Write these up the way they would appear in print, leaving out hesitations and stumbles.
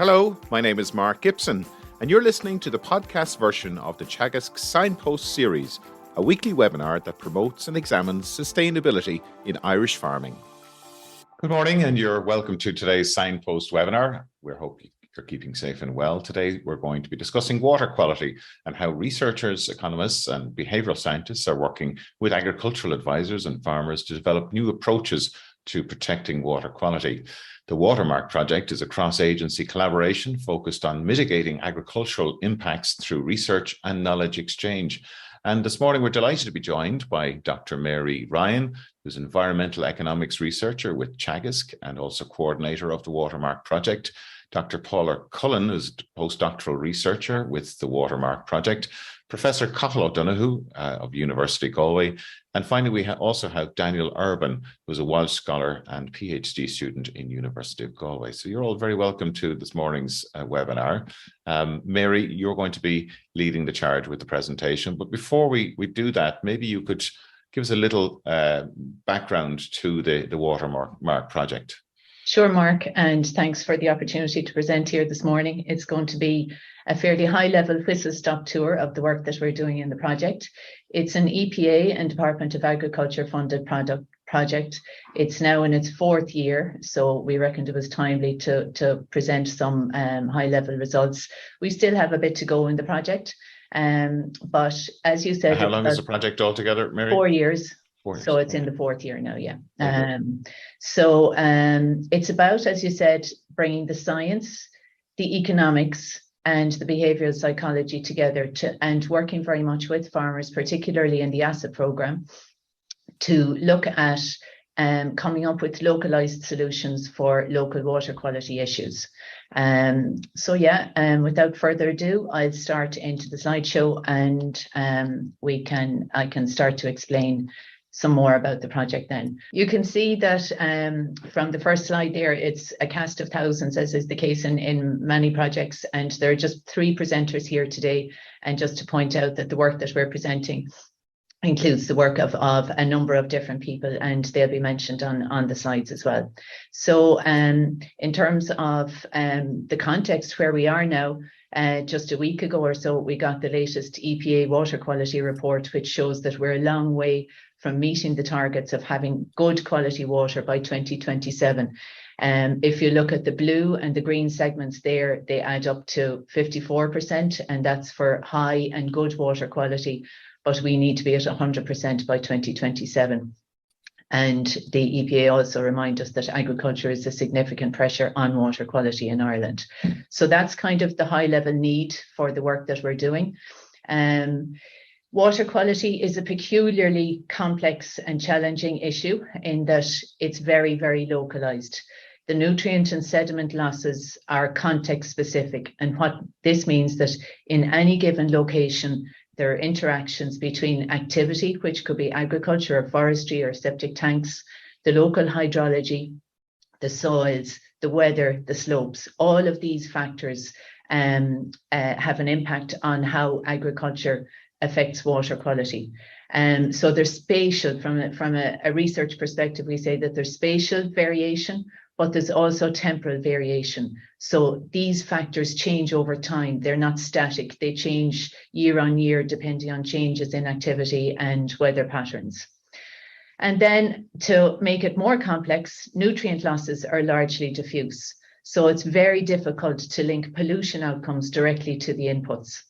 Hello, my name is Mark Gibson, and you're listening to the podcast version of the Teagasc Signpost Series, a weekly webinar that promotes and examines sustainability in Irish farming. Good morning, and you're welcome to today's Signpost webinar. We hope you're keeping safe and well. Today, we're going to be discussing water quality and how researchers, economists, and behavioural scientists are working with agricultural advisors and farmers to develop new approaches to protecting water quality. The WaterMARKE project is a cross-agency collaboration focused on mitigating agricultural impacts through research and knowledge exchange. And this morning, we're delighted to be joined by Dr. Mary Ryan, who's an environmental economics researcher with Teagasc and also coordinator of the WaterMARKE project. Dr. Paula Cullen is a postdoctoral researcher with the WaterMARKE project. Professor Cathal O'Donoghue of University Galway. And finally, we also have Daniel Urban, who's a Walsh scholar and PhD student in University of Galway. So you're all very welcome to this morning's webinar. Mary, you're going to be leading the charge with the presentation. But before we do that, maybe you could give us a little background to the WaterMARKE project. Sure, Mark, and thanks for the opportunity to present here this morning. It's going to be a fairly high-level whistle-stop tour of the work that we're doing in the project. It's an EPA and Department of Agriculture funded project. It's now in its fourth year, so we reckoned it was timely to present some high-level results. We still have a bit to go in the project, but as you said— How long is the project altogether, Mary? 4 years. So it's in the fourth year now, yeah. It's about, as you said, bringing the science, the economics, and the behavioural psychology together and working very much with farmers, particularly in the ASSAP Programme, to look at coming up with localised solutions for local water quality issues. Without further ado, I'll start into the slideshow and I can start to explain some more about the project then. You can see that from the first slide there, it's a cast of thousands, as is the case in many projects. And there are just 3 presenters here today. And just to point out that the work that we're presenting includes the work of a number of different people, and they'll be mentioned on the slides as well. So in terms of the context where we are now, just a week ago or so, we got the latest EPA water quality report, which shows that we're a long way from meeting the targets of having good quality water by 2027. If you look at the blue and the green segments there, they add up to 54%, and that's for high and good water quality, but we need to be at 100% by 2027. And the EPA also remind us that agriculture is a significant pressure on water quality in Ireland. So that's kind of the high level need for the work that we're doing. Water quality is a peculiarly complex and challenging issue in that it's very, very localized. The nutrient and sediment losses are context specific. And what this means that in any given location, there are interactions between activity, which could be agriculture or forestry or septic tanks, the local hydrology, the soils, the weather, the slopes. All of these factors have an impact on how agriculture affects water quality. So there's spatial, from a research perspective, we say that there's spatial variation, but there's also temporal variation. So these factors change over time. They're not static. They change year on year, depending on changes in activity and weather patterns. And then to make it more complex, nutrient losses are largely diffuse. So it's very difficult to link pollution outcomes directly to the inputs.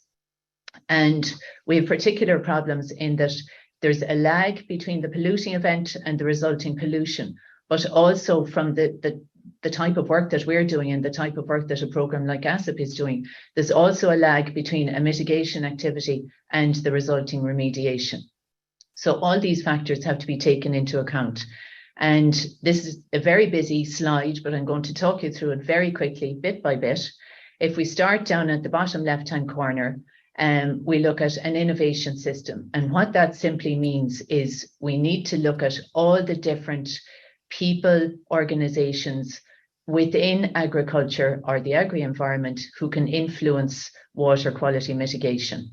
And we have particular problems in that there's a lag between the polluting event and the resulting pollution, but also from the type of work that we're doing and the type of work that a programme like ASSAP is doing, there's also a lag between a mitigation activity and the resulting remediation. So all these factors have to be taken into account. And this is a very busy slide, but I'm going to talk you through it very quickly, bit by bit. If we start down at the bottom left-hand corner, we look at an innovation system. And what that simply means is we need to look at all the different people, organizations within agriculture or the agri-environment who can influence water quality mitigation.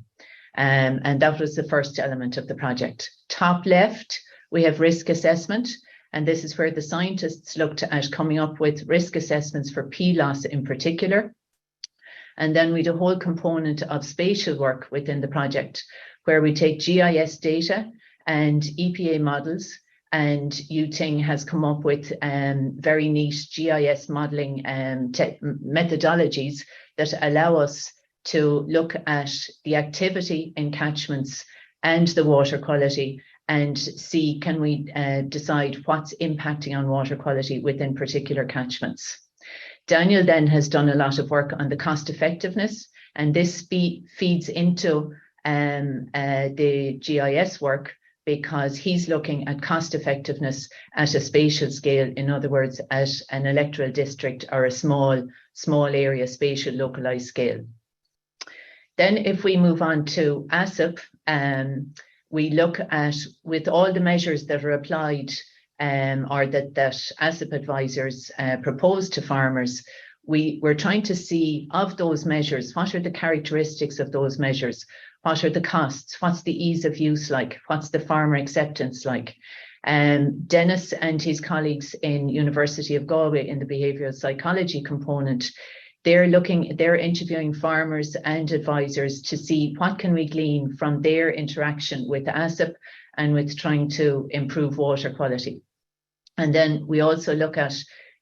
And that was the first element of the project. Top left, we have risk assessment. And this is where the scientists looked at coming up with risk assessments for P loss in particular. And then we do a whole component of spatial work within the project, where we take GIS data and EPA models, and UTing has come up with very neat GIS modelling methodologies that allow us to look at the activity in catchments and the water quality, and see, can we decide what's impacting on water quality within particular catchments. Daniel then has done a lot of work on the cost effectiveness, and this feeds into the GIS work, because he's looking at cost effectiveness at a spatial scale, in other words, at an electoral district or a small area spatial localized scale. Then if we move on to ASSAP, we look at, with all the measures that are applied or that ASSAP advisors propose to farmers, we're trying to see, of those measures, what are the characteristics of those measures? What are the costs? What's the ease of use like? What's the farmer acceptance like? Denis and his colleagues in University of Galway in the behavioural psychology component, they're interviewing farmers and advisors to see what can we glean from their interaction with ASSAP and with trying to improve water quality. And then we also look at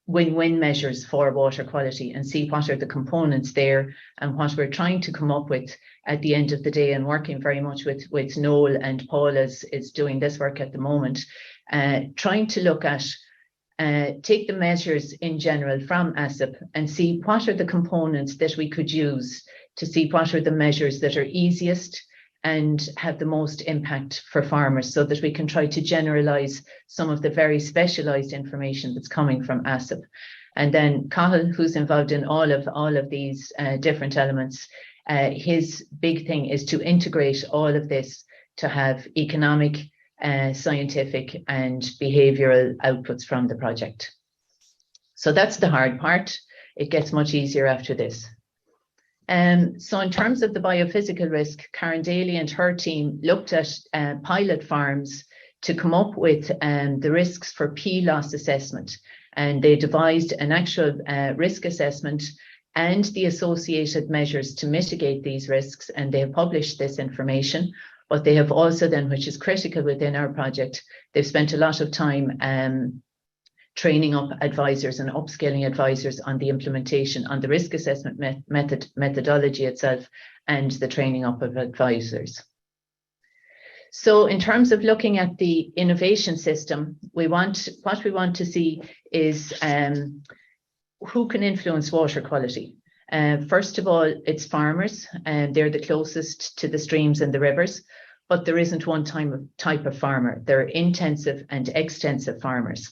win-win measures for water quality and see what are the components there, and what we're trying to come up with at the end of the day, and working very much with Noel and Paula is doing this work at the moment, trying to look at, take the measures in general from ASSAP and see what are the components that we could use to see what are the measures that are easiest and have the most impact for farmers, so that we can try to generalize some of the very specialized information that's coming from ASSAP. And then Cathal, who's involved in all of these different elements, his big thing is to integrate all of this to have economic, scientific and behavioral outputs from the project. So that's the hard part. It gets much easier after this. So in terms of the biophysical risk, Karen Daly and her team looked at pilot farms to come up with the risks for pea loss assessment. And they devised an actual risk assessment and the associated measures to mitigate these risks. And they have published this information. But they have also then, which is critical within our project, they've spent a lot of time training up advisors and upskilling advisors on the implementation, on the risk assessment methodology itself, and the training up of advisors. So in terms of looking at the innovation system, what we want to see is who can influence water quality. First of all, it's farmers, and they're the closest to the streams and the rivers, but there isn't one type of farmer. There are intensive and extensive farmers.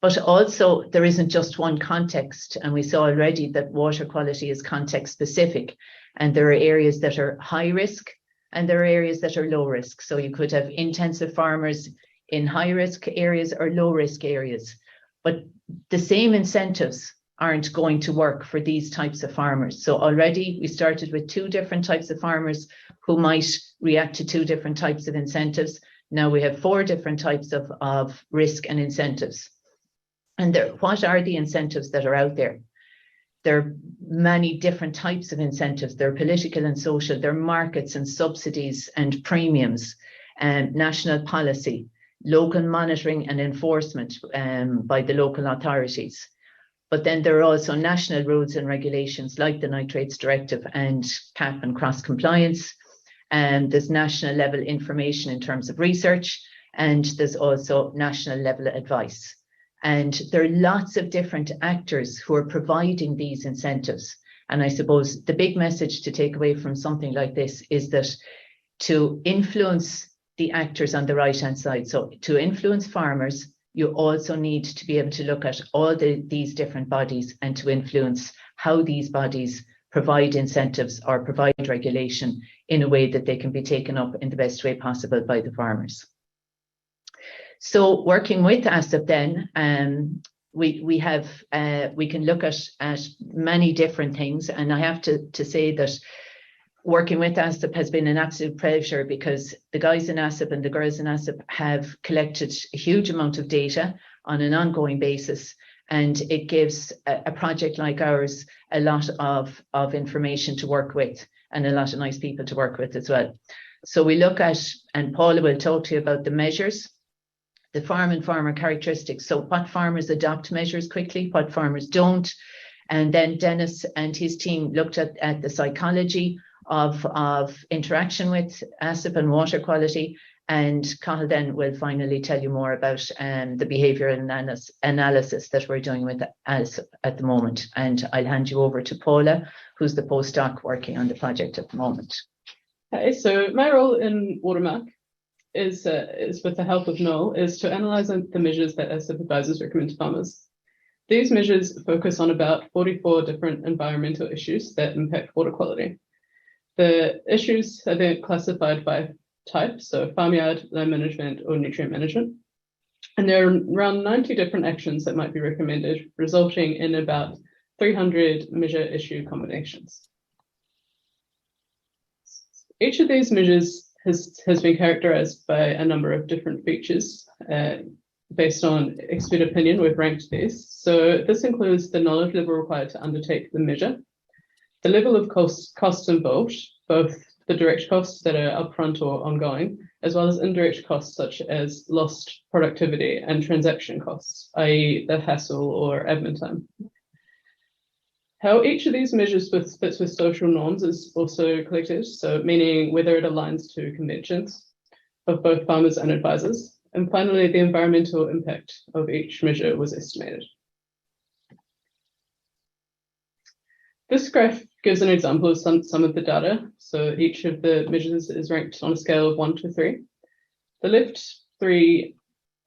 But also there isn't just one context, and we saw already that water quality is context specific, and there are areas that are high risk and there are areas that are low risk. So you could have intensive farmers in high risk areas or low risk areas, but the same incentives aren't going to work for these types of farmers. So already we started with 2 different types of farmers who might react to 2 different types of incentives. Now we have 4 different types of risk and incentives. And what are the incentives that are out there? There are many different types of incentives. There are political and social, there are markets and subsidies and premiums, and national policy, local monitoring and enforcement by the local authorities. But then there are also national rules and regulations like the Nitrates Directive and CAP and cross compliance. And there's national level information in terms of research, and there's also national level advice. And there are lots of different actors who are providing these incentives. And I suppose the big message to take away from something like this is that to influence the actors on the right-hand side, so to influence farmers, you also need to be able to look at all these different bodies and to influence how these bodies provide incentives or provide regulation in a way that they can be taken up in the best way possible by the farmers. So working with ASSAP then, we can look at many different things, and I have to say that working with ASSAP has been an absolute pleasure, because the guys in ASSAP and the girls in ASSAP have collected a huge amount of data on an ongoing basis, and it gives a project like ours a lot of information to work with and a lot of nice people to work with as well. So we look at, and Paula will talk to you about the measures, the farm and farmer characteristics. So what farmers adopt measures quickly, what farmers don't. And then Denis and his team looked at the psychology of interaction with ASSAP and water quality. And Cathal then will finally tell you more about the behavioural analysis that we're doing with ASSAP at the moment. And I'll hand you over to Paula, who's the postdoc working on the project at the moment. Okay, so my role in WaterMARKE is with the help of Noel, is to analyse the measures that ASSAP advisors recommend to farmers. These measures focus on about 44 different environmental issues that impact water quality. The issues are then classified by type, so farmyard, land management, or nutrient management. And there are around 90 different actions that might be recommended, resulting in about 300 measure issue combinations. Each of these measures has been characterized by a number of different features. Based on expert opinion, we've ranked these. So this includes the knowledge level required to undertake the measure, the level of costs involved, both the direct costs that are upfront or ongoing, as well as indirect costs such as lost productivity and transaction costs, i.e. the hassle or admin time. How each of these measures fits with social norms is also collected, so meaning whether it aligns to conventions of both farmers and advisors. And finally, the environmental impact of each measure was estimated. This graph gives an example of some of the data. So each of the measures is ranked on a scale of 1 to 3. The left 3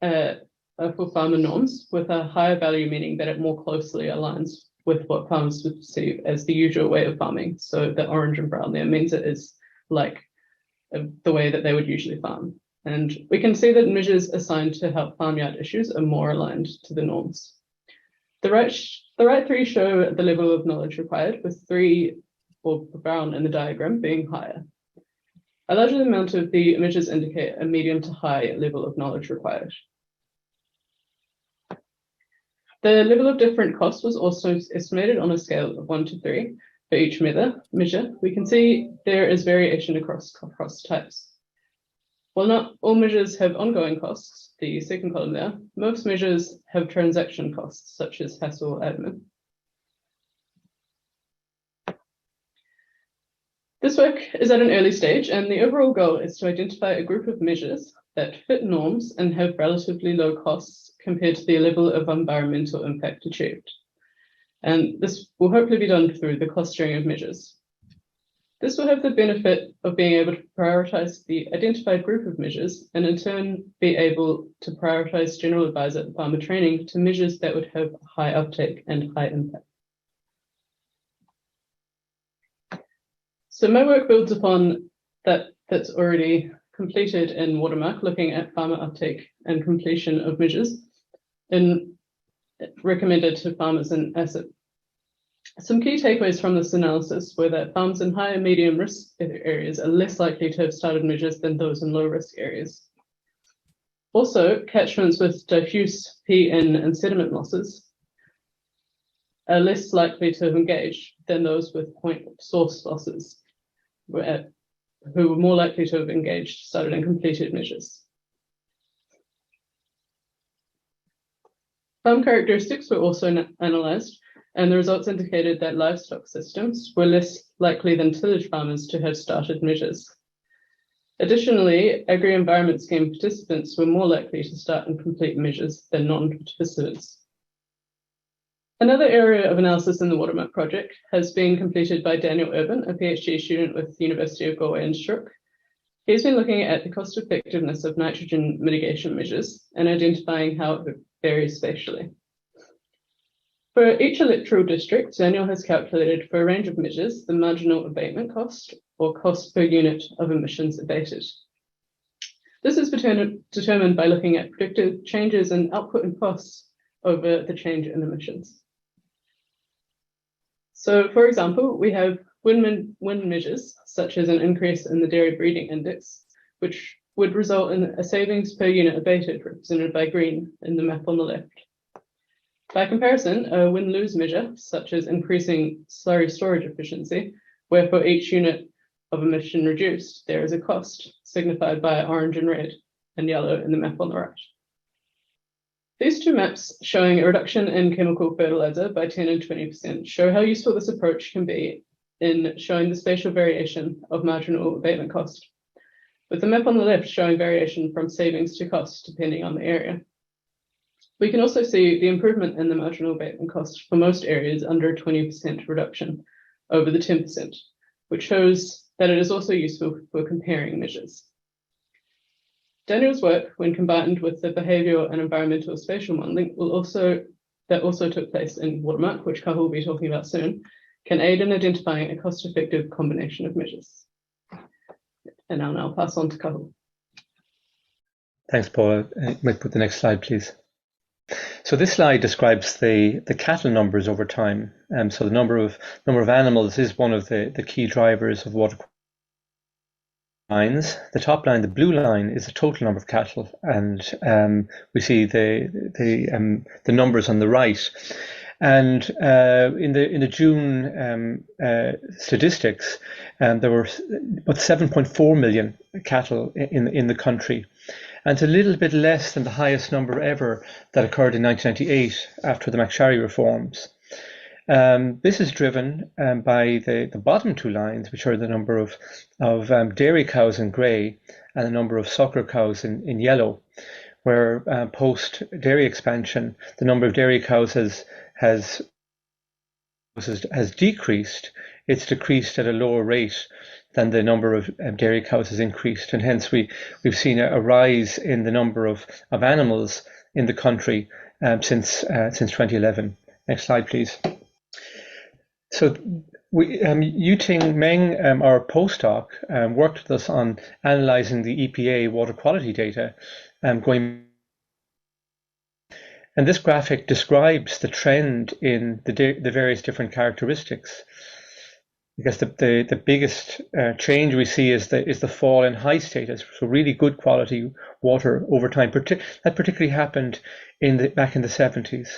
are for farmer norms, with a higher value meaning that it more closely aligns with what farmers would perceive as the usual way of farming. So the orange and brown there means it is like the way that they would usually farm. And we can see that measures assigned to help farmyard issues are more aligned to the norms. The right 3 show the level of knowledge required, with 3, or brown in the diagram, being higher. A larger amount of the measures indicate a medium to high level of knowledge required. The level of different costs was also estimated on a scale of 1 to 3 for each measure. We can see there is variation across types. While not all measures have ongoing costs, the second column there, most measures have transaction costs, such as hassle admin. This work is at an early stage, and the overall goal is to identify a group of measures that fit norms and have relatively low costs compared to the level of environmental impact achieved. And this will hopefully be done through the clustering of measures. This will have the benefit of being able to prioritize the identified group of measures and in turn be able to prioritize general advisor and farmer training to measures that would have high uptake and high impact. So my work builds upon that's already completed in WaterMARKE, looking at farmer uptake and completion of measures and recommended to farmers in ASSAP. Some key takeaways from this analysis were that farms in high and medium risk areas are less likely to have started measures than those in low risk areas. Also, catchments with diffuse P-in and sediment losses are less likely to have engaged than those with point source losses, who were more likely to have engaged, started and completed measures. Farm characteristics were also analysed, and the results indicated that livestock systems were less likely than tillage farmers to have started measures. Additionally, agri-environment scheme participants were more likely to start and complete measures than non-participants. Another area of analysis in the WaterMARKE project has been completed by Daniel Urban, a PhD student with the University of Galway in Stroke. He's been looking at the cost effectiveness of nitrogen mitigation measures and identifying how it varies spatially. For each electoral district, Daniel has calculated for a range of measures the marginal abatement cost, or cost per unit of emissions abated. This is determined by looking at predicted changes in output and costs over the change in emissions. So, for example, we have wind measures, such as an increase in the dairy breeding index, which would result in a savings per unit abated, represented by green in the map on the left. By comparison, a win-lose measure, such as increasing slurry storage efficiency, where for each unit of emission reduced, there is a cost, signified by orange and red and yellow in the map on the right. These two maps showing a reduction in chemical fertilizer by 10 and 20% show how useful this approach can be in showing the spatial variation of marginal abatement cost, with the map on the left showing variation from savings to cost depending on the area. We can also see the improvement in the marginal abatement cost for most areas under a 20% reduction over the 10%, which shows that it is also useful for comparing measures. Daniel's work, when combined with the behavioural and environmental spatial modelling, that also took place in WaterMARKE, which Cathal will be talking about soon, can aid in identifying a cost-effective combination of measures. And I'll now pass on to Cathal. Thanks, Paula. You might put the next slide, please. So this slide describes the cattle numbers over time. So the number of animals is one of the key drivers of water lines. The top line, the blue line, is the total number of cattle, and we see the numbers on the right. And in the June statistics, there were about 7.4 million cattle in the country. And it's a little bit less than the highest number ever that occurred in 1998 after the McSharry reforms. This is driven by the bottom two lines, which are the number of dairy cows in grey and the number of suckler cows in yellow, where post dairy expansion, the number of dairy cows has decreased. It's decreased at a lower rate than the number of dairy cows has increased, and hence we've seen a rise in the number of animals in the country since 2011. Next slide, please. So Yuting Meng, our postdoc, worked with us on analysing the EPA water quality data and this graphic describes the trend in the various different characteristics. Because the biggest change we see is the fall in high status, so really good quality water over time. That particularly happened back in the 70s.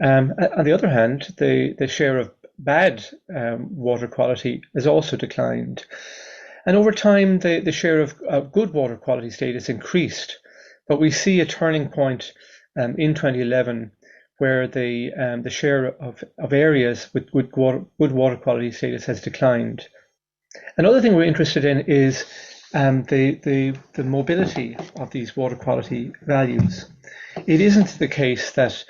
On the other hand, the share of bad water quality has also declined, and over time the share of good water quality status increased. But we see a turning point in 2011. Where the share of areas with good water quality status has declined. Another thing we're interested in is the mobility of these water quality values. It isn't the case that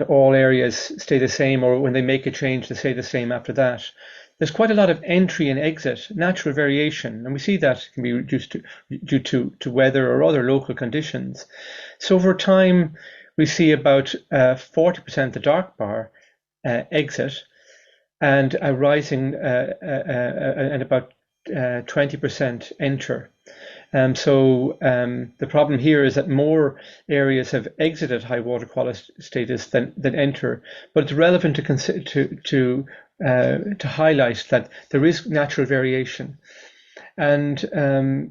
all areas stay the same, or when they make a change they stay the same after that. There's quite a lot of entry and exit, natural variation, and we see that can be reduced due to weather or other local conditions. So over time, we see about 40% the dark bar exit, and a rising and about 20% enter. So the problem here is that more areas have exited high water quality status than enter. But it's relevant to highlight that there is natural variation, and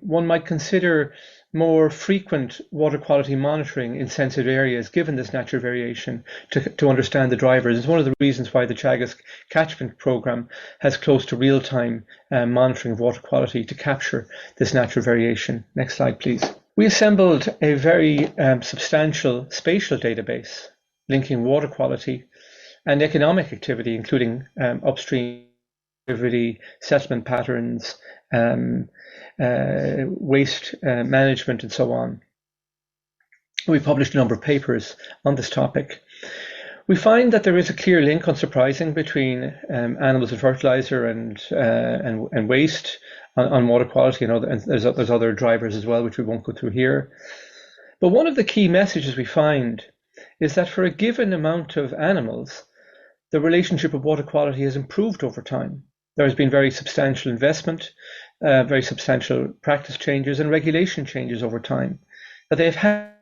one might consider more frequent water quality monitoring in sensitive areas, given this natural variation, to understand the drivers. It's one of the reasons why the Teagasc Catchment Programme has close to real-time monitoring of water quality to capture this natural variation. Next slide, please. We assembled a very substantial spatial database linking water quality and economic activity, including upstream activity, settlement patterns, waste management, and so on. We published a number of papers on this topic. We find that there is a clear link, unsurprising, between animals and fertilizer and waste on water quality, and there's other drivers as well, which we won't go through here. But one of the key messages we find is that for a given amount of animals, the relationship of water quality has improved over time. There has been very substantial investment, very substantial practice changes and regulation changes over time, that they've had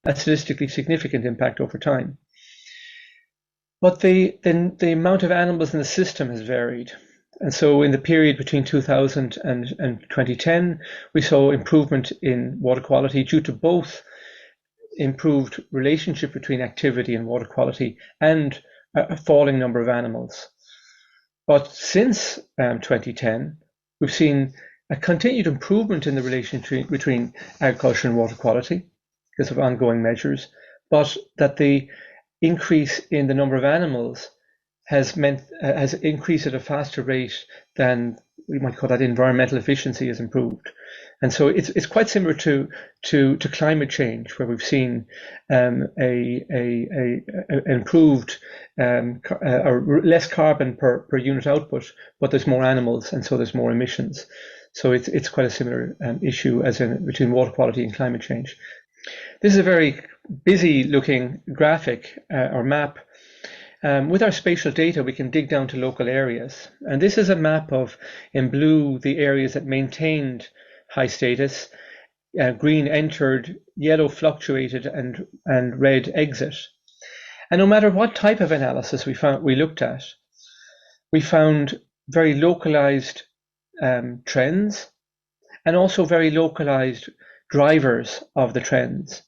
a statistically significant impact over time. But the amount of animals in the system has varied. And so in the period between 2000 and 2010, we saw improvement in water quality due to both improved relationship between activity and water quality and a falling number of animals. But since 2010, we've seen a continued improvement in the relationship between agriculture and water quality because of ongoing measures, but that the increase in the number of animals has increased at a faster rate than we might call that environmental efficiency has improved. And so it's quite similar to climate change, where we've seen improved or less carbon per unit output, but there's more animals, and so there's more emissions. So it's quite a similar issue as in between water quality and climate change. This is a very busy looking graphic or map. With our spatial data, we can dig down to local areas. And this is a map of, in blue, the areas that maintained high status, green entered, yellow fluctuated, and red exit. And no matter what type of analysis we looked at, we found very localized trends and also very localized drivers of the trends.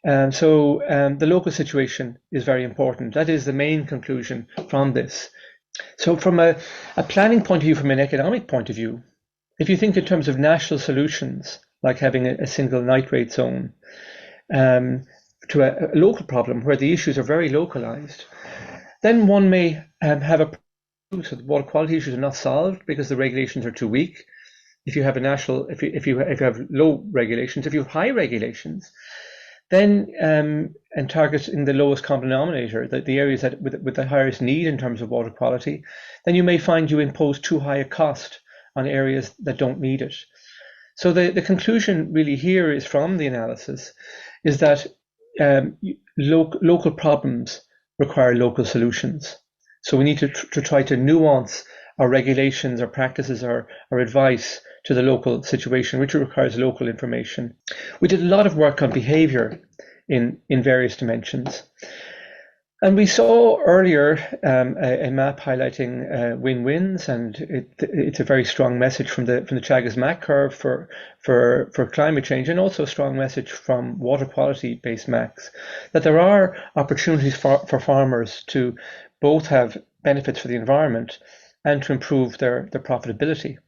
So the local situation is very important. That is the main conclusion from this. So from a planning point of view, from an economic point of view, if you think in terms of national solutions, like having a single nitrate zone, to a local problem where the issues are very localized, then one may have a so the water quality issues are not solved because the regulations are too weak. If you have a national, if you have low regulations, if you have high regulations, then and targeting the lowest common denominator, the areas that with the highest need in terms of water quality, then you may find you impose too high a cost on areas that don't need it. So the conclusion really here is from the analysis is that local problems require local solutions. So we need to try to nuance our regulations, our practices, our advice to the local situation, which requires local information. We did a lot of work on behavior in various dimensions. And we saw earlier a map highlighting win-wins, and it's a very strong message from the Teagasc MAC curve for climate change, and also a strong message from water quality-based MACs, that there are opportunities for farmers to both have benefits for the environment and to improve their profitability.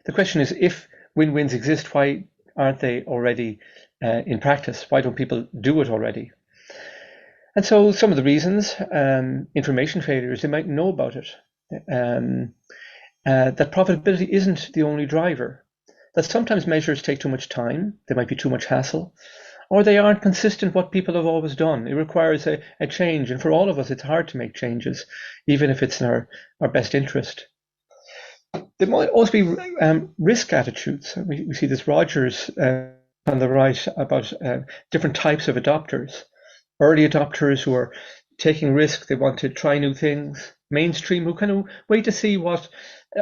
The question is, if win-wins exist, why aren't they already in practice? Why don't people do it already? And so some of the reasons, information failures, they might know about it, that profitability isn't the only driver, that sometimes measures take too much time, there might be too much hassle, or they aren't consistent what people have always done. It requires a change, and for all of us it's hard to make changes, even if it's in our best interest. There might also be risk attitudes. We see this Rogers on the right about different types of adopters. Early adopters who are taking risks, they want to try new things. Mainstream who kind of wait to see what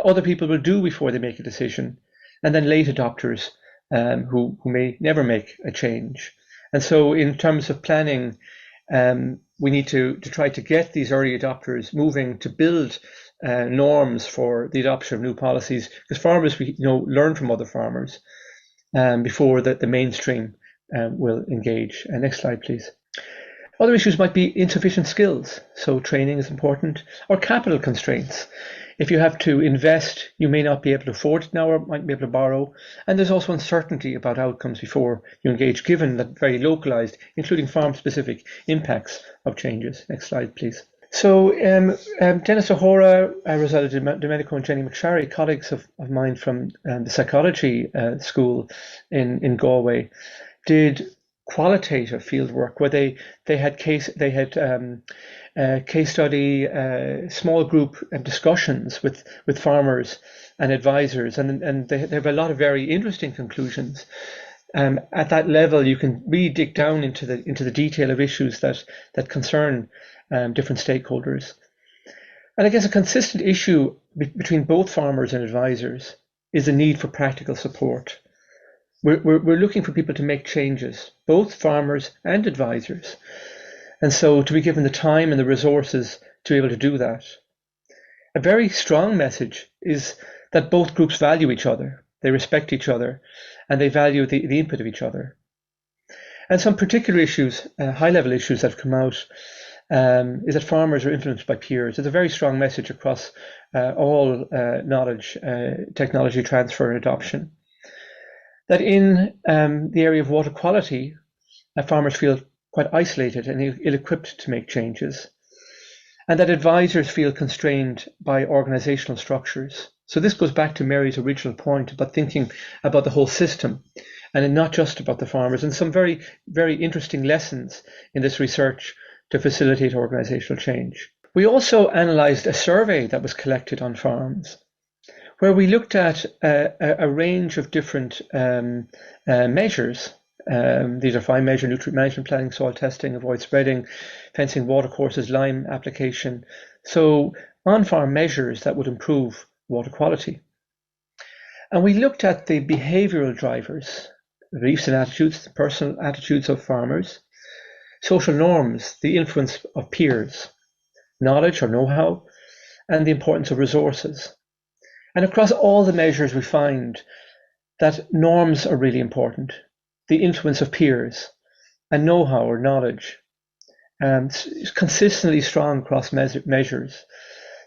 other people will do before they make a decision. And then late adopters who may never make a change. And so in terms of planning, we need to try to get these early adopters moving to build norms for the adoption of new policies, because farmers learn from other farmers before the mainstream will engage. Next slide, please. Other issues might be insufficient skills, so training is important, or capital constraints. If you have to invest, you may not be able to afford it now, or might be able to borrow. And there's also uncertainty about outcomes before you engage, given that very localized, including farm-specific impacts of changes. Next slide, please. So Denis O'Hora, Rosella Domenico and Jenny McSharry, colleagues of mine from the psychology school in Galway, did qualitative field work where they had case study, small group discussions with farmers and advisors, and they have a lot of very interesting conclusions. At that level, you can really dig down into the detail of issues that concern different stakeholders. And I guess a consistent issue between both farmers and advisors is the need for practical support. We're looking for people to make changes, both farmers and advisors. And so to be given the time and the resources to be able to do that. A very strong message is that both groups value each other, they respect each other, and they value the input of each other. And some particular issues, high-level issues that have come out, is that farmers are influenced by peers. It's a very strong message across all knowledge, technology transfer and adoption. That in the area of water quality, farmers feel quite isolated and ill-equipped to make changes, and that advisors feel constrained by organizational structures. So this goes back to Mary's original point about thinking about the whole system and not just about the farmers, and some very, very interesting lessons in this research to facilitate organizational change. We also analysed a survey that was collected on farms, where we looked at a range of different measures. These are 5 measures: nutrient management planning, soil testing, avoid spreading, fencing, water courses, lime application. So on-farm measures that would improve water quality. And we looked at the behavioural drivers, beliefs and attitudes, the personal attitudes of farmers, social norms, the influence of peers, knowledge or know-how, and the importance of resources. And across all the measures, we find that norms are really important, the influence of peers, and know-how or knowledge, is consistently strong across measures.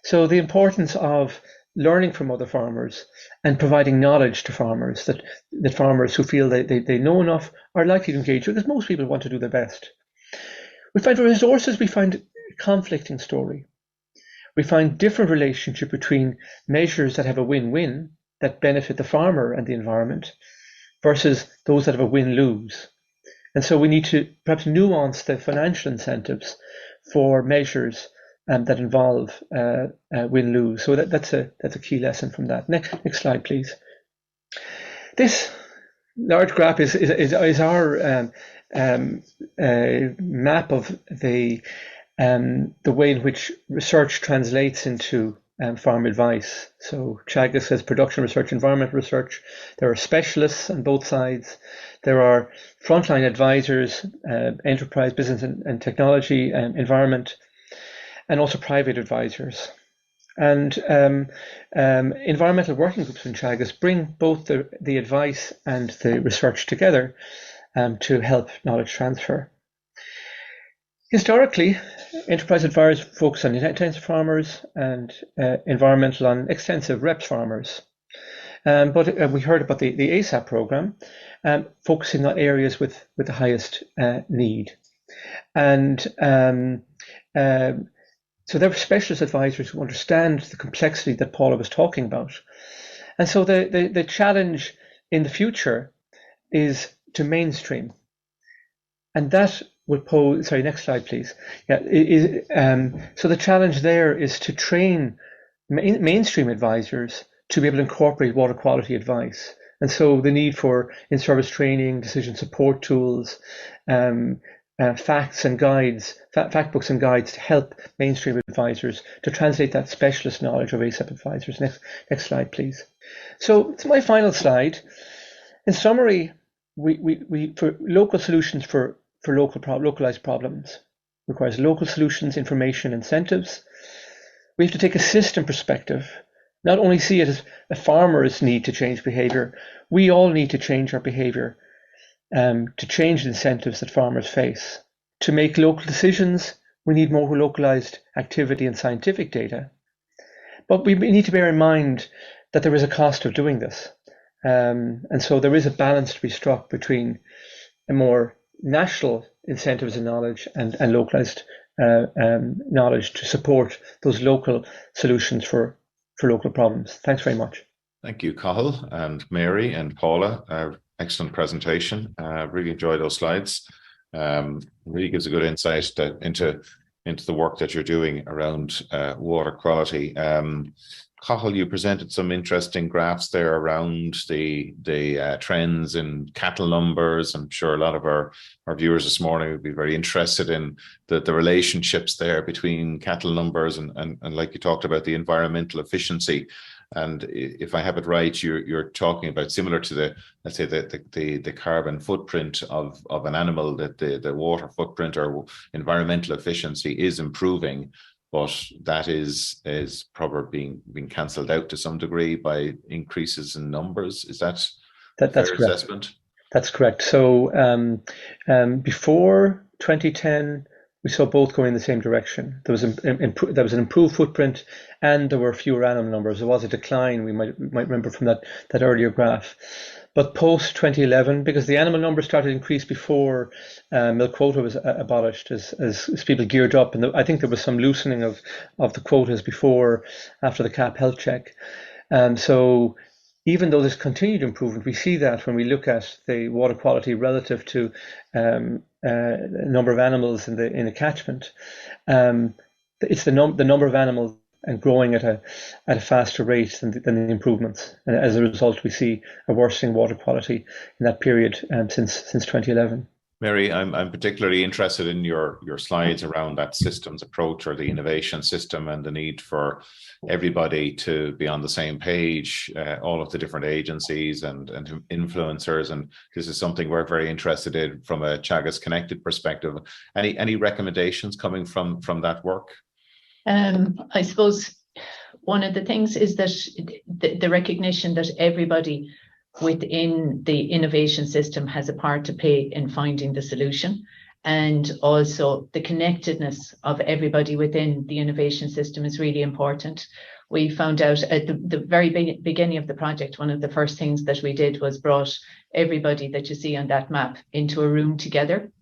So the importance of learning from other farmers and providing knowledge to farmers, that farmers who feel they know enough are likely to engage with, because most people want to do their best. We find for resources, we find a conflicting story. We find different relationship between measures that have a win-win, that benefit the farmer and the environment, versus those that have a win-lose. And so we need to perhaps nuance the financial incentives for measures that involve win-lose. So that's a key lesson from that. Next slide, please. This large graph is our map of the way in which research translates into farm advice. So Teagasc has production research, environmental research. There are specialists on both sides. There are frontline advisors, enterprise, business and technology, environment, and also private advisors. And environmental working groups in Teagasc bring both the advice and the research together to help knowledge transfer. Historically, enterprise advisors focus on intensive farmers and environmental on extensive reps farmers. But we heard about the ASSAP programme, focusing on areas with the highest need. And so there were specialist advisors who understand the complexity that Paula was talking about. And so the challenge in the future is to mainstream. And that would pose, sorry, next slide, please. Yeah, so the challenge there is to train mainstream advisors to be able to incorporate water quality advice. And so the need for in-service training, decision support tools, facts and guides, fact books and guides to help mainstream advisors to translate that specialist knowledge of ASSAP advisors. Next slide, please. So it's my final slide. In summary, we for local solutions for localized problems requires local solutions, information, incentives. We have to take a system perspective, not only see it as a farmer's need to change behavior, we all need to change our behavior to change the incentives that farmers face. To make local decisions, we need more localized activity and scientific data. But we need to bear in mind that there is a cost of doing this. And so there is a balance to be struck between a more national incentives and knowledge and localized knowledge to support those local solutions for local problems. Thanks very much. Thank you, Cathal and Mary and Paula. Excellent presentation. Really enjoyed those slides. Really gives a good insight into the work that you're doing around water quality. Cathal, you presented some interesting graphs there around the trends in cattle numbers. I'm sure a lot of our viewers this morning would be very interested in the relationships there between cattle numbers and like you talked about, the environmental efficiency. And if I have it right, you're talking about similar to the carbon footprint of an animal, that the water footprint or environmental efficiency is improving, but that is probably being cancelled out to some degree by increases in numbers. Is that a fair assessment? That's correct. So before 2010, we saw both going in the same direction. There was an improved footprint, and there were fewer animal numbers. There was a decline. We might remember from that earlier graph. But post 2011, because the animal numbers started to increase before milk quota was abolished, as people geared up, and I think there was some loosening of the quotas after the CAP health check. So even though there's continued improvement, we see that when we look at the water quality relative to number of animals in the catchment, it's the number of animals and growing at a faster rate than the improvements. And as a result, we see a worsening water quality in that period since 2011. Mary, I'm particularly interested in your slides around that systems approach, or the innovation system, and the need for everybody to be on the same page, all of the different agencies and influencers. And this is something we're very interested in from a Teagasc Connected perspective. Any recommendations coming from that work? I suppose one of the things is that the recognition that everybody within the innovation system has a part to play in finding the solution, and also the connectedness of everybody within the innovation system is really important. We found out at the very beginning of the project, one of the first things that we did was brought everybody that you see on that map into a room together.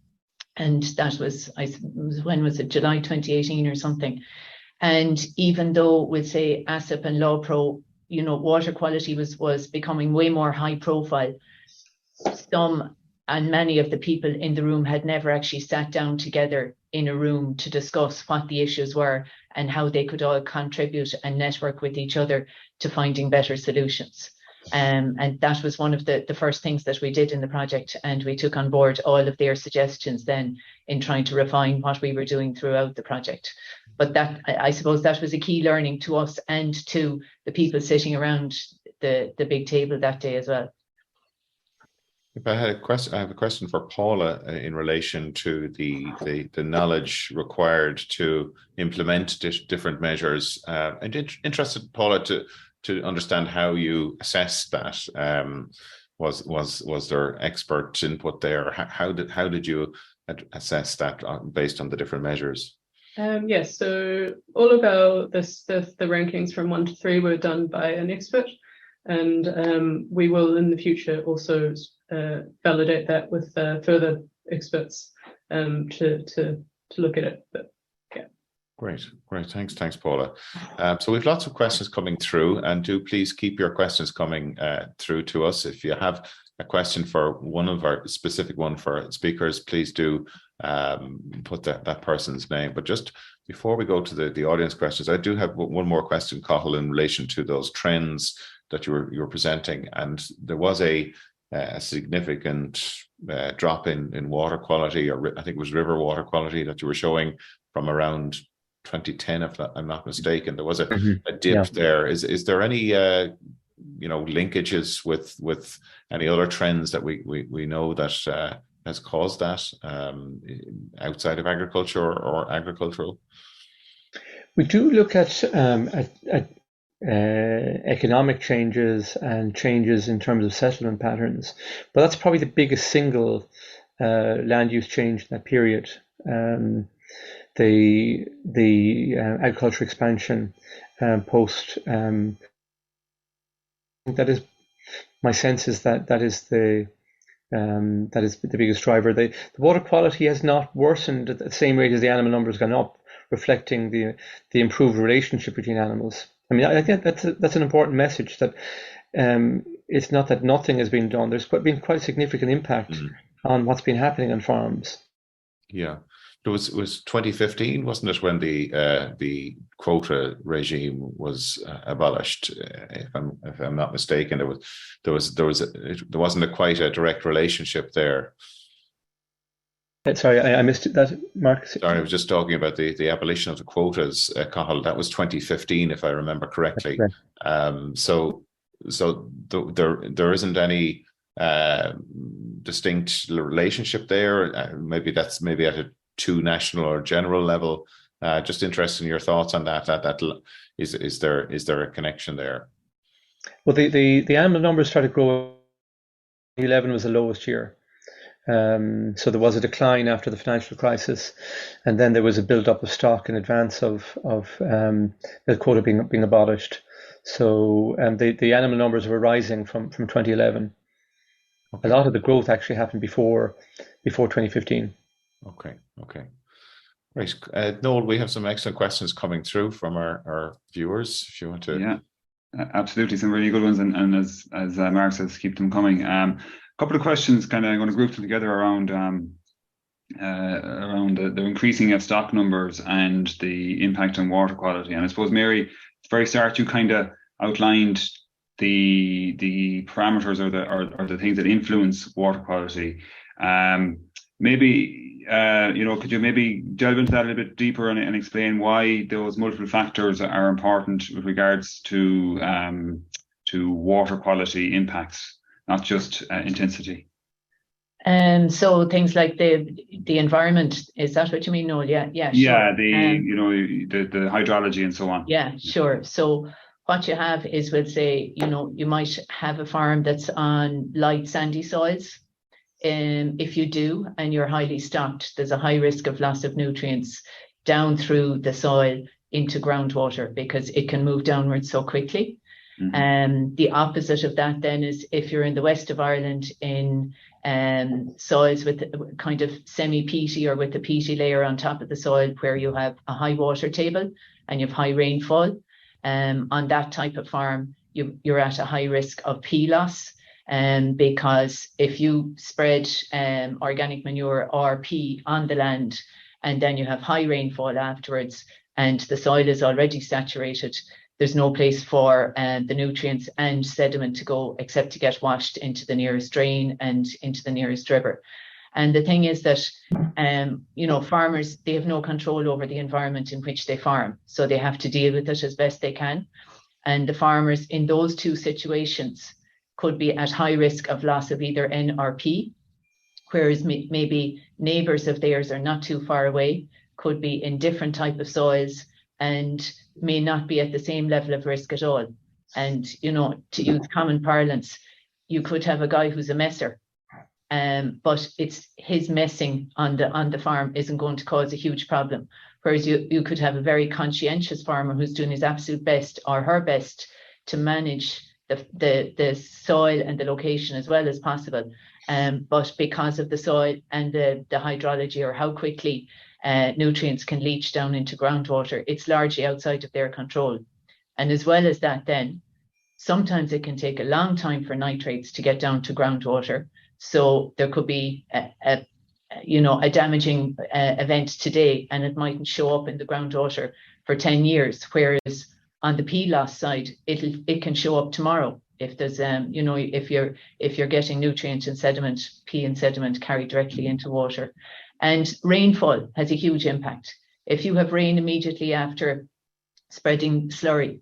And that was, when was it, July 2018 or something. And even though we'll say ASSAP and Law Pro, water quality was becoming way more high profile, some and many of the people in the room had never actually sat down together in a room to discuss what the issues were and how they could all contribute and network with each other to finding better solutions. And that was one of the first things that we did in the project, and we took on board all of their suggestions then in trying to refine what we were doing throughout the project. But that, I suppose, that was a key learning to us and to the people sitting around the big table that day as well. If I had a question, I have a question for Paula in relation to the knowledge required to implement different measures. I'm interested, Paula, to understand how you assess that. Was there expert input there? How did you assess that based on the different measures? Yes, so all of the rankings from 1 to 3 were done by an expert, and we will in the future also validate that with further experts to look at it. But yeah. Great. Thanks, Paula. So we've lots of questions coming through, and do please keep your questions coming through to us. If you have a question for one of our specific one for speakers, please do put that person's name. But just before we go to the audience questions, I do have one more question, Cathal, in relation to those trends that you were presenting. And there was a significant drop in water quality, or I think it was river water quality, that you were showing from around 2010, if I'm not mistaken. There was a dip there. Is there any linkages with any other trends that we know that has caused that outside of agriculture or agricultural? We do look at economic changes and changes in terms of settlement patterns, but that's probably the biggest single land use change in that period. The agriculture expansion post, that is, my sense is that is the biggest driver. The water quality has not worsened at the same rate as the animal numbers gone up, reflecting the improved relationship between animals. I mean, I think that's an important message, that it's not that nothing has been done. There's been quite a significant impact on what's been happening on farms. Yeah. It was 2015, wasn't it, when the quota regime was abolished? If I'm not mistaken, there wasn't quite a direct relationship there. Sorry, I missed that, Mark. Sorry, I was just talking about the abolition of the quotas, Cathal. That was 2015, if I remember correctly. Right. So there isn't any distinct relationship there. Maybe at a too national or general level. Just interested in your thoughts on that. Is there a connection there? Well, the animal numbers started growing 2011 was the lowest year. So there was a decline after the financial crisis, and then there was a build-up of stock in advance of the quota being abolished. So the animal numbers were rising from 2011. Okay. A lot of the growth actually happened before 2015. Okay. Right. Noel, we have some excellent questions coming through from our viewers. If you want to. Yeah, absolutely. Some really good ones. And as Mark says, keep them coming. A couple of questions, kind of, I'm going to group them together around the increasing of stock numbers and the impact on water quality. And I suppose, Mary, at the very start, you kind of outlined the parameters or the things that influence water quality. Maybe could you maybe delve into that a little bit deeper and explain why those multiple factors are important with regards to water quality impacts, not just intensity? So things like the environment, is that what you mean, Noel? Yeah, sure. Yeah, the hydrology and so on. Yeah, sure. So what you have is, we'll say, you might have a farm that's on light sandy soils. If you do, and you're highly stocked, there's a high risk of loss of nutrients down through the soil into groundwater, because it can move downwards so quickly. Mm-hmm. The opposite of that then is if you're in the west of Ireland in soils with kind of semi-peaty or with a peaty layer on top of the soil, where you have a high water table and you have high rainfall, on that type of farm, you're at a high risk of pea loss. Because if you spread organic manure or pea on the land, and then you have high rainfall afterwards, and the soil is already saturated, there's no place for the nutrients and sediment to go except to get washed into the nearest drain and into the nearest river. And the thing is that, farmers, they have no control over the environment in which they farm, so they have to deal with it as best they can. And the farmers in those two situations could be at high risk of loss of either N or P, whereas maybe neighbours of theirs are not too far away, could be in different type of soils and may not be at the same level of risk at all. And, to use common parlance, you could have a guy who's a messer, but it's his messing on the farm isn't going to cause a huge problem. Whereas you could have a very conscientious farmer who's doing his absolute best or her best to manage the soil and the location as well as possible, but because of the soil and the hydrology, or how quickly nutrients can leach down into groundwater, it's largely outside of their control. And as well as that, then sometimes it can take a long time for nitrates to get down to groundwater. So there could be a damaging event today, and it mightn't show up in the groundwater for 10 years, whereas on the pea loss side, it can show up tomorrow if there's if you're getting nutrient and sediment, pea and sediment carried directly into water. And rainfall has a huge impact. If you have rain immediately after spreading slurry,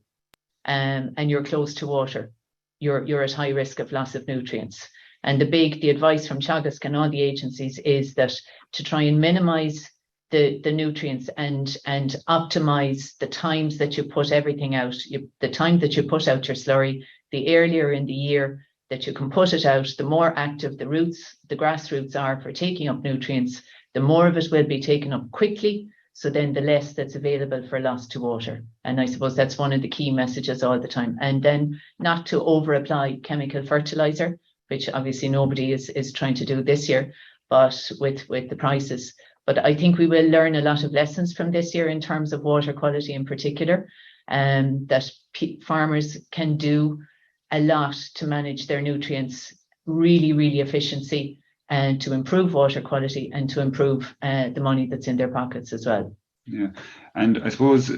and you're close to water, you're at high risk of loss of nutrients. And the advice from Teagasc and all the agencies is that to try and minimize the nutrients and optimize the times that you put everything out, the time that you put out your slurry, the earlier in the year that you can put it out, the more active the grass roots are for taking up nutrients, the more of it will be taken up quickly, so then the less that's available for loss to water. And I suppose that's one of the key messages all the time. And then not to over apply chemical fertilizer, which obviously nobody is trying to do this year, but with the prices. But I think we will learn a lot of lessons from this year in terms of water quality in particular, that farmers can do a lot to manage their nutrients really, really efficiently, and to improve water quality and to improve the money that's in their pockets as well. Yeah, and I suppose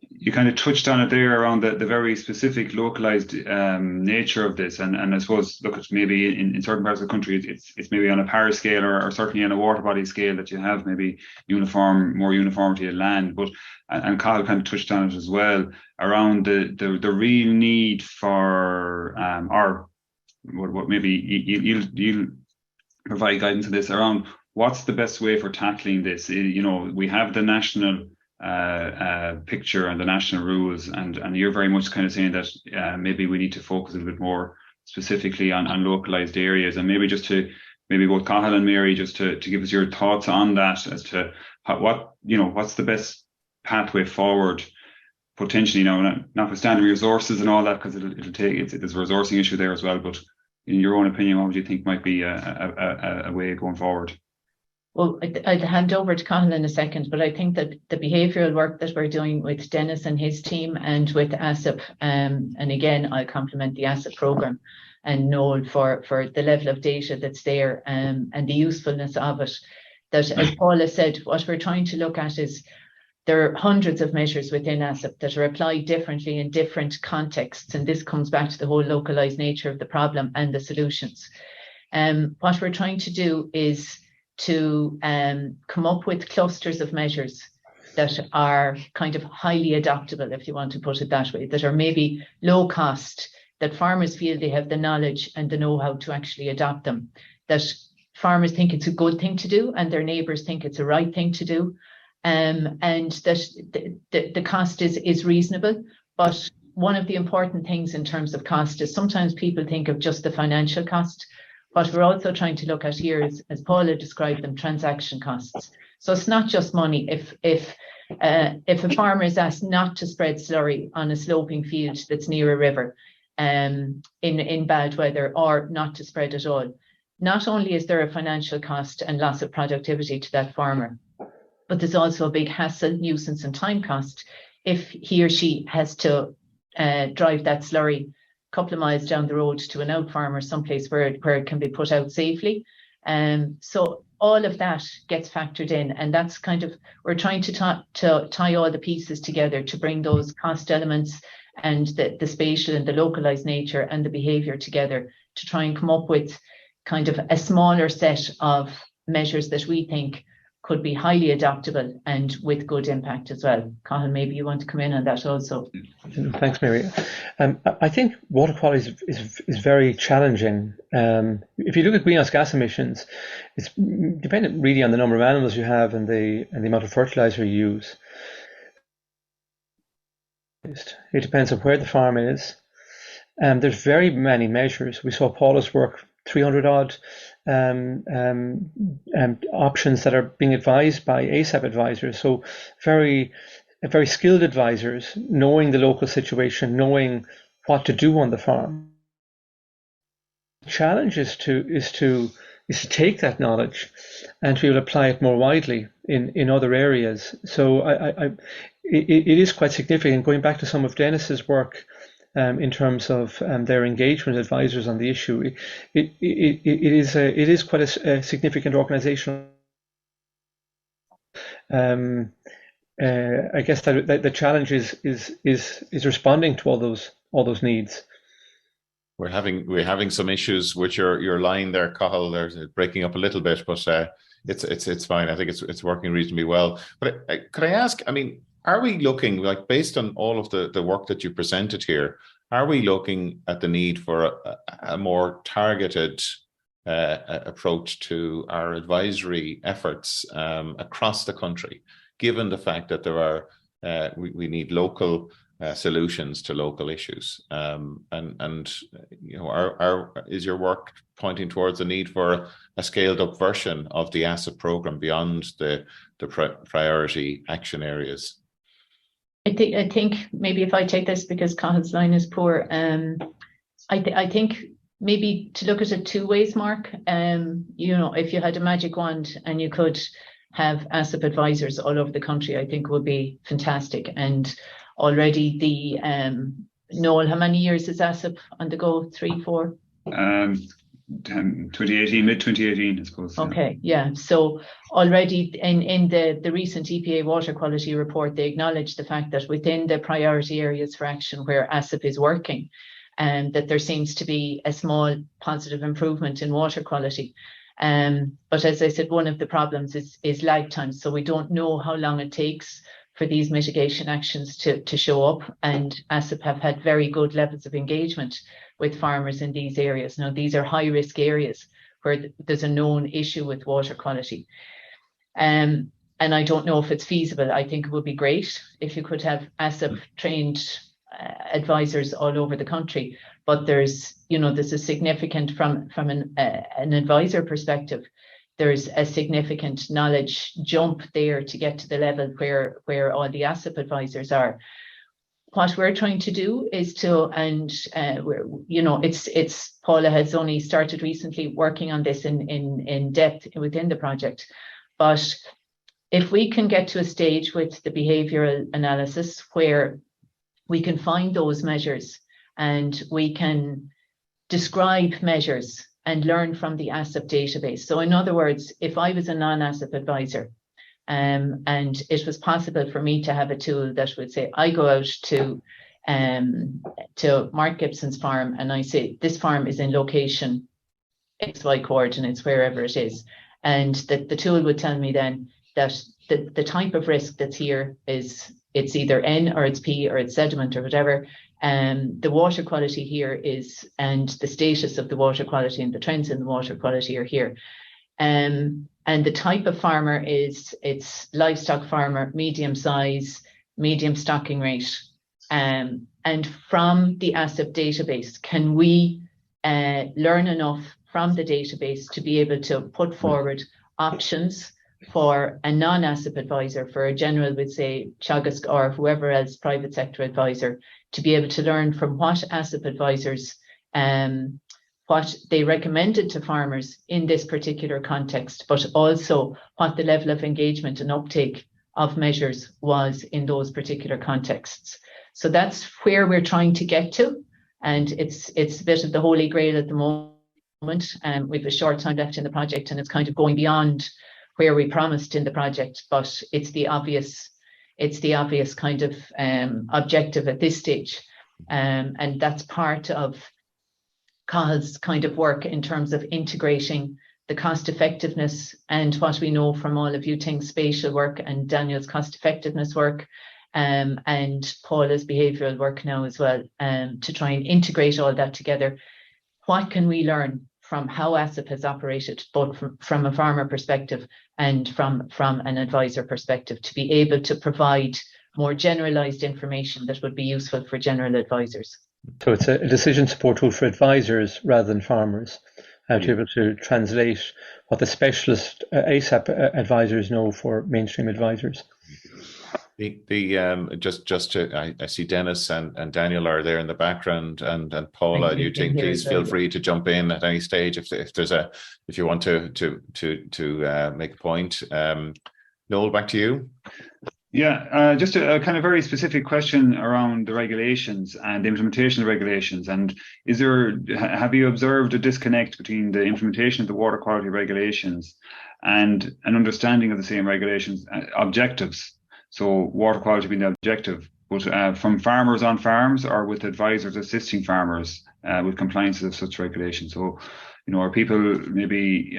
you kind of touched on it there around the very specific localized nature of this, and I suppose, look, it's maybe in certain parts of the country it's maybe on a parish scale or certainly on a water body scale that you have maybe more uniformity of land, but and Cathal kind of touched on it as well around the real need for or what maybe you'll provide guidance on this around what's the best way for tackling this. We have the national picture and the national rules, and you're very much kind of saying that maybe we need to focus a little bit more specifically on localized areas, and maybe just to both Cathal and Mary just to give us your thoughts on that as to what's the best pathway forward potentially, notwithstanding resources and all that, because there's a resourcing issue there as well, but in your own opinion, what would you think might be a way going forward? Well, I'd hand over to Cullen in a second, but I think that the behavioural work that we're doing with Denis and his team and with ASSAP, and again, I'll compliment the ASSAP programme and Noel for the level of data that's there, and the usefulness of it. That, as Paula said, what we're trying to look at is there are hundreds of measures within ASSAP that are applied differently in different contexts, and this comes back to the whole localised nature of the problem and the solutions. What we're trying to do is to come up with clusters of measures that are kind of highly adaptable, if you want to put it that way, that are maybe low cost, that farmers feel they have the knowledge and the know-how to actually adopt them, that farmers think it's a good thing to do and their neighbours think it's a right thing to do, and that the cost is reasonable. But one of the important things in terms of cost is sometimes people think of just the financial cost. What we're also trying to look at here is, as Paula described them, transaction costs. So it's not just money. If a farmer is asked not to spread slurry on a sloping field that's near a river in bad weather, or not to spread at all, not only is there a financial cost and loss of productivity to that farmer, but there's also a big hassle, nuisance and time cost if he or she has to drive that slurry couple of miles down the road to an out farmer, someplace where it can be put out safely. So all of that gets factored in, and that's kind of, we're trying to tie all the pieces together to bring those cost elements and the spatial and the localized nature and the behavior together to try and come up with kind of a smaller set of measures that we think could be highly adaptable and with good impact as well. Cathal, maybe you want to come in on that also. Thanks, Mary. I think water quality is very challenging. If you look at greenhouse gas emissions, it's dependent really on the number of animals you have and the amount of fertilizer you use. It depends on where the farm is. There's very many measures. We saw Paula's work, 300 odd options that are being advised by ASSAP advisors. So very skilled advisors, knowing the local situation, knowing what to do on the farm. The challenge is to take that knowledge and to be able to apply it more widely in other areas. So it is quite significant. Going back to some of Denis's work, in terms of their engagement advisors on the issue, it is quite a significant organisation. I guess that the challenge is responding to all those needs. We're having some issues with your line there, Cathal. There's breaking up a little bit, but it's fine. I think it's working reasonably well. But could I ask? I mean, are we looking, like, based on all of the work that you presented here, are we looking at the need for a more targeted approach to our advisory efforts across the country, given the fact that there are we need local solutions to local issues, and you know, is your work pointing towards the need for a scaled up version of the ASSAP programme beyond the priority action areas? I think maybe if I take this, because Cahill's line is poor, I think maybe to look at it two ways, Mark. You know, if you had a magic wand and you could have ASSAP advisors all over the country, I think would be fantastic. And already Noel, how many years is ASSAP on the go? 3, 4? 2018, mid-2018, I suppose. Okay, yeah. So already in the recent EPA water quality report, they acknowledge the fact that within the priority areas for action where ASSAP is working, that there seems to be a small positive improvement in water quality. But as I said, one of the problems is lag time. So we don't know how long it takes for these mitigation actions to show up. And ASSAP have had very good levels of engagement with farmers in these areas. Now, these are high risk areas where there's a known issue with water quality. And I don't know if it's feasible. I think it would be great if you could have ASSAP trained advisors all over the country. But there's a significant, from an advisor perspective, there's a significant knowledge jump there to get to the level where all the ASSAP advisors are. What we're trying to do is it's Paula has only started recently working on this in depth within the project. But if we can get to a stage with the behavioural analysis where we can find those measures and we can describe measures and learn from the ASSAP database. So in other words, if I was a non-ASSAP advisor, and it was possible for me to have a tool that would say, I go out to Mark Gibson's farm and I say, this farm is in location XY coordinates, wherever it is. And that the tool would tell me then that the type of risk that's here is, it's either N or it's P or it's sediment or whatever. The water quality here is, and the status of the water quality and the trends in the water quality are here. And the type of farmer is, it's livestock farmer, medium size, medium stocking rate. And from the ASSAP database, can we learn enough from the database to be able to put forward options for a non-ASSAP advisor, for a general, would say Teagasc or whoever else, private sector advisor, to be able to learn from what ASSAP advisors what they recommended to farmers in this particular context, but also what the level of engagement and uptake of measures was in those particular contexts. So that's where we're trying to get to, and it's a bit of the holy grail at the moment. We've a short time left in the project, and it's kind of going beyond where we promised in the project, but it's the obvious kind of objective at this stage, and that's part of Cahill's kind of work in terms of integrating the cost effectiveness and what we know from all of Yuting's spatial work and Daniel's cost effectiveness work, and Paula's behavioural work now as well, to try and integrate all that together. What can we learn from how ASSAP has operated, both from a farmer perspective and from an advisor perspective, to be able to provide more generalised information that would be useful for general advisors. So it's a decision support tool for advisors rather than farmers, to be able to translate what the specialist ASSAP advisors know for mainstream advisors. I see Denis and Daniel are there in the background, and Paula, you think, please feel free to jump in at any stage if you want to make a point. Noel, back to you. Yeah, just a kind of very specific question around the regulations and the implementation of regulations. And have you observed a disconnect between the implementation of the water quality regulations and an understanding of the same regulations objectives? So water quality being the objective, but from farmers on farms or with advisors assisting farmers with compliance of such regulations. So, are people maybe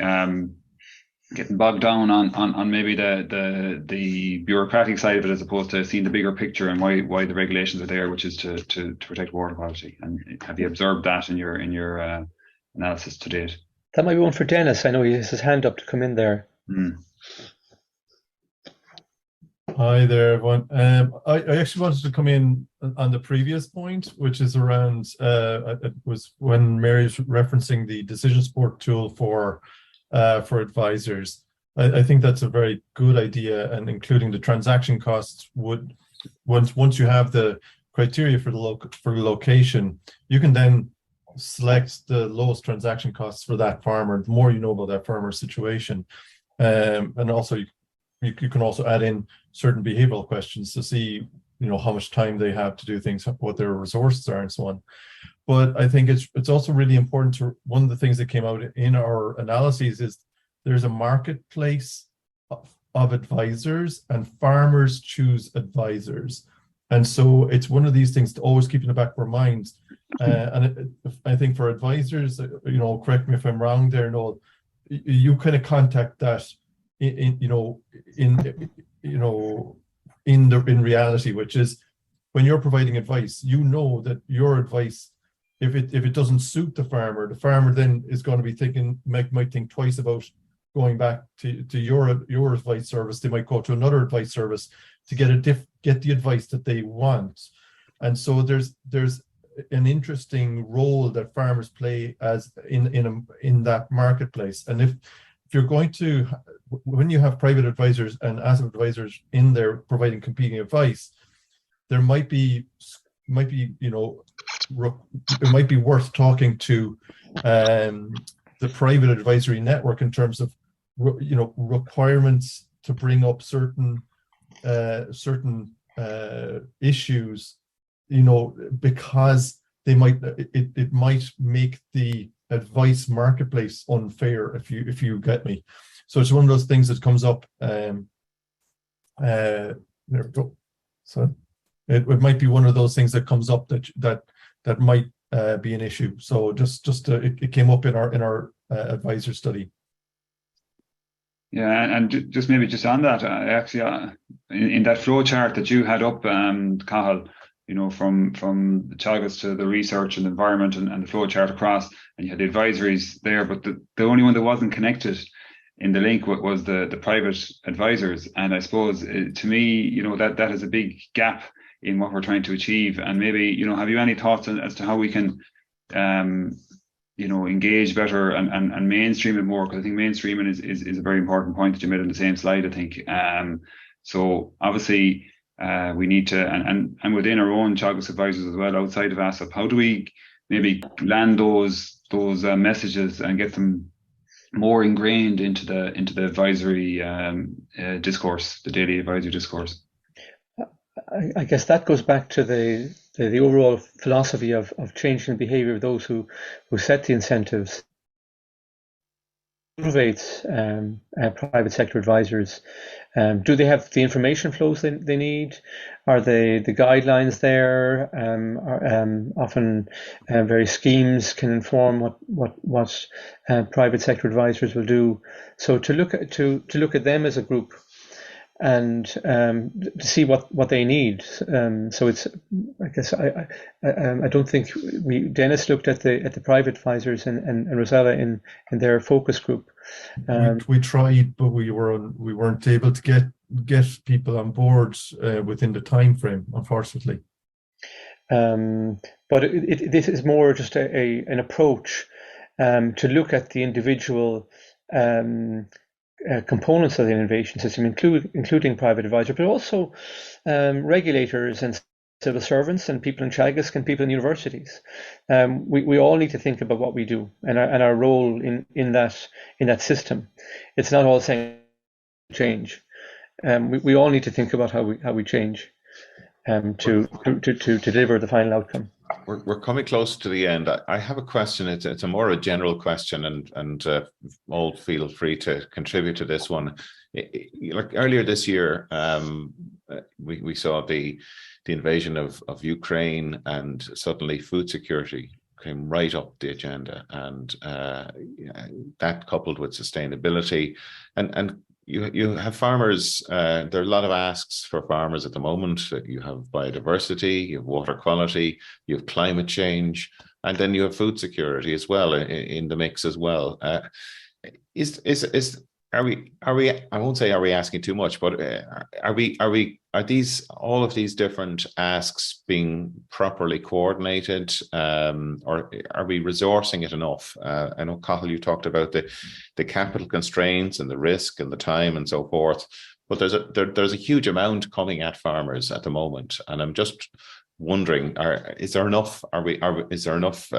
getting bogged down on maybe the bureaucratic side of it, as opposed to seeing the bigger picture and why the regulations are there, which is to protect water quality? And have you observed that in your analysis to date? That might be one for Denis. I know he has his hand up to come in there. Hi there, everyone. I actually wanted to come in on the previous point, which is around, it was when Mary was referencing the decision support tool for advisors. I think that's a very good idea, and including the transaction costs would, once you have the criteria for the location, you can then select the lowest transaction costs for that farmer. The more you know about that farmer's situation, and also you can also add in certain behavioral questions to see, how much time they have to do things, what their resources are, and so on. But I think it's also really important to, one of the things that came out in our analyses is there's a marketplace of advisors, and farmers choose advisors. And so it's one of these things to always keep in the back of our minds. I think for advisors, correct me if I'm wrong there, Noel, you kind of contact that in reality, which is when you're providing advice, that your advice, if it doesn't suit the farmer then is going to be thinking, might think twice about going back to your advice service. They might go to another advice service to get the advice that they want. And so there's an interesting role that farmers play as in that marketplace. And if you're going to, when you have private advisors and ASSAP advisors in there providing competing advice, there might be it might be worth talking to the private advisory network in terms of requirements to bring up certain issues, because it might make the advice marketplace unfair, if you get me. So it's one of those things that comes up. There we go. So it might be one of those things that comes up that might be an issue. So it came up in our advisor study. Yeah, and just maybe just on that, actually, in that flow chart that you had up, Cathal, from the Teagasc to the research and the environment and the flow chart across, and you had the advisories there, but the only one that wasn't connected in the link was the private advisors. And I suppose to me, that is a big gap in what we're trying to achieve. And maybe, have you any thoughts as to how we can, engage better and mainstream it more? Because I think mainstreaming is a very important point that you made on the same slide, I think. So obviously, we need to, and within our own Teagasc advisors as well, outside of ASSAP, how do we maybe land those messages and get them more ingrained into the advisory discourse, the daily advisory discourse? I guess that goes back to the overall philosophy of changing the behaviour of those who set the incentives. Motivates private sector advisors. Do they have the information flows they need? Are the guidelines there? Often various schemes can inform what private sector advisors will do. So to look at them as a group and to see what they need. So it's, I guess, I don't think Denis looked at the private advisors and Rosella in their focus group. We tried, but we weren't able to get people on board within the time frame, unfortunately. But this is more just an approach to look at the individual components of the innovation system, including private advisor, but also regulators and civil servants and people in Teagasc and people in universities. We all need to think about what we do and our role in that system. It's not all saying change. We all need to think about how we change to deliver the final outcome. We're coming close to the end. I have a question. It's a more general question, and all feel free to contribute to this one. Like earlier this year, we saw the invasion of Ukraine, and suddenly food security came right up the agenda, and that coupled with sustainability, and you have farmers. There are a lot of asks for farmers at the moment. You have biodiversity, you have water quality, you have climate change, and then you have food security as well in the mix as well. Are we? I won't say are we asking too much, but are these all of these different asks being properly coordinated, or are we resourcing it enough? I know, Cathal, you talked about the capital constraints and the risk and the time and so forth, but there's a huge amount coming at farmers at the moment, and I'm just wondering: is there enough? Is there enough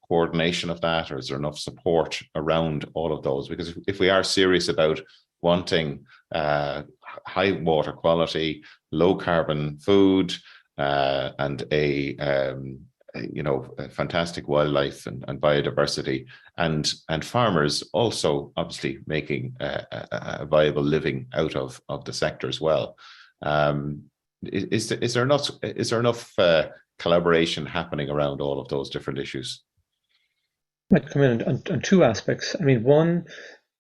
coordination of that, or is there enough support around all of those? Because if we are serious about wanting high water quality, low carbon food, and a fantastic wildlife and biodiversity, and farmers also obviously making a viable living out of the sector as well, is there enough collaboration happening around all of those different issues? Might come in on two aspects. I mean, one,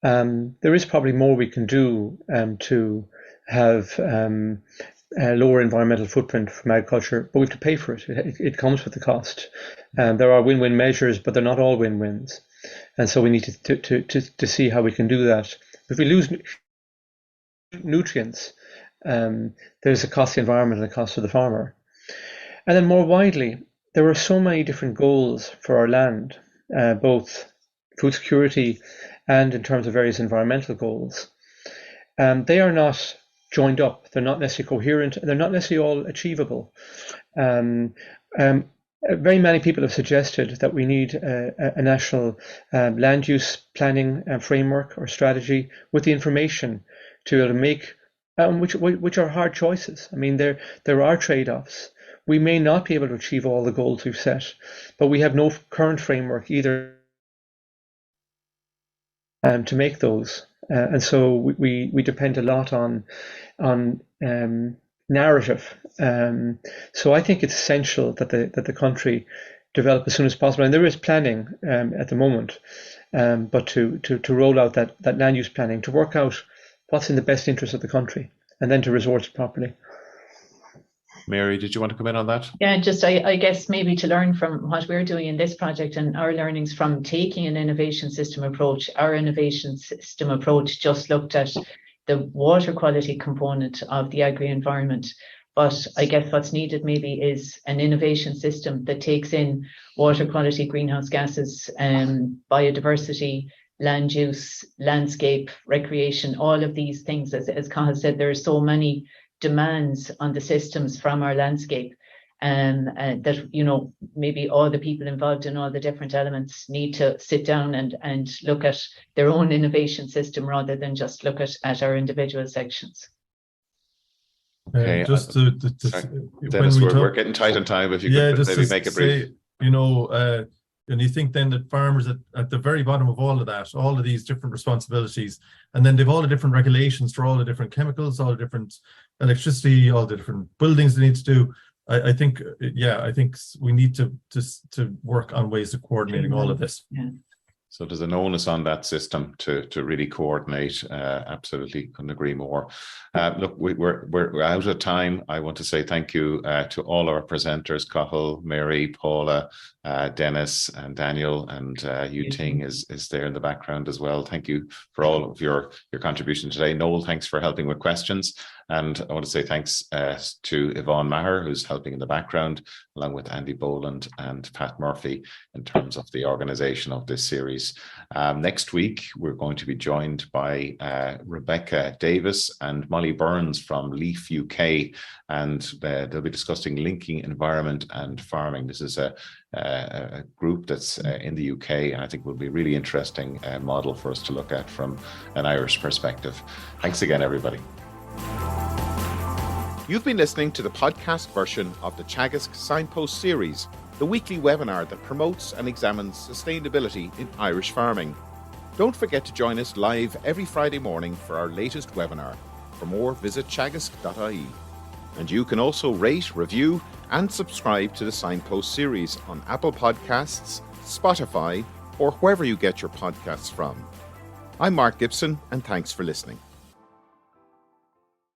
there is probably more we can do to have a lower environmental footprint from agriculture, but we have to pay for it. It comes with the cost. There are win-win measures, but they're not all win-wins, and so we need to see how we can do that. If we lose nutrients, there's a cost to the environment and a cost to the farmer. And then more widely, there are so many different goals for our land, both food security and in terms of various environmental goals. They are not joined up. They're not necessarily coherent. They're not necessarily all achievable. Very many people have suggested that we need a national land use planning framework or strategy with the information to be able to make, which are hard choices. I mean, there are trade-offs. We may not be able to achieve all the goals we've set, but we have no current framework either to make those. And so we depend a lot on narrative. So I think it's essential that the country develop as soon as possible. And there is planning at the moment, but to roll out that land use planning, to work out what's in the best interest of the country, and then to resource it properly. Mary, did you want to come in on that? Yeah, just I guess maybe to learn from what we're doing in this project and our learnings from taking an innovation system approach. Our innovation system approach just looked at the water quality component of the agri-environment. But I guess what's needed maybe is an innovation system that takes in water quality, greenhouse gases, biodiversity, land use, landscape, recreation, all of these things. As Cathal said, there are so many demands on the systems from our landscape, that, you know, maybe all the people involved in all the different elements need to sit down and look at their own innovation system rather than just look at our individual sections. Okay, just Denis, we're getting tight on time. If you could maybe make it brief. You know, and you think then that farmers at the very bottom of all of that, all of these different responsibilities, and then they've all the different regulations for all the different chemicals, all the different electricity, all the different buildings they need to do. I think we need to work on ways of coordinating all of this. Yeah. So there's an onus on that system to really coordinate. Absolutely, couldn't agree more. Look, we're out of time. I want to say thank you to all our presenters: Cathal, Mary, Paula, Denis, and Daniel, and Ting is there in the background as well. Thank you for all of your contribution today. Noel, thanks for helping with questions. And I want to say thanks to Yvonne Maher, who's helping in the background, along with Andy Boland and Pat Murphy in terms of the organisation of this series. Next week, we're going to be joined by Rebecca Davis and Molly Burns from Leaf UK, and they'll be discussing linking environment and farming. This is a group that's in the UK, and I think will be a really interesting model for us to look at from an Irish perspective. Thanks again, everybody. You've been listening to the podcast version of the Teagasc Signpost Series, the weekly webinar that promotes and examines sustainability in Irish farming. Don't forget to join us live every Friday morning for our latest webinar. For more, visit teagasc.ie. And you can also rate, review, and subscribe to the Signpost Series on Apple Podcasts, Spotify, or wherever you get your podcasts from. I'm Mark Gibson, and thanks for listening.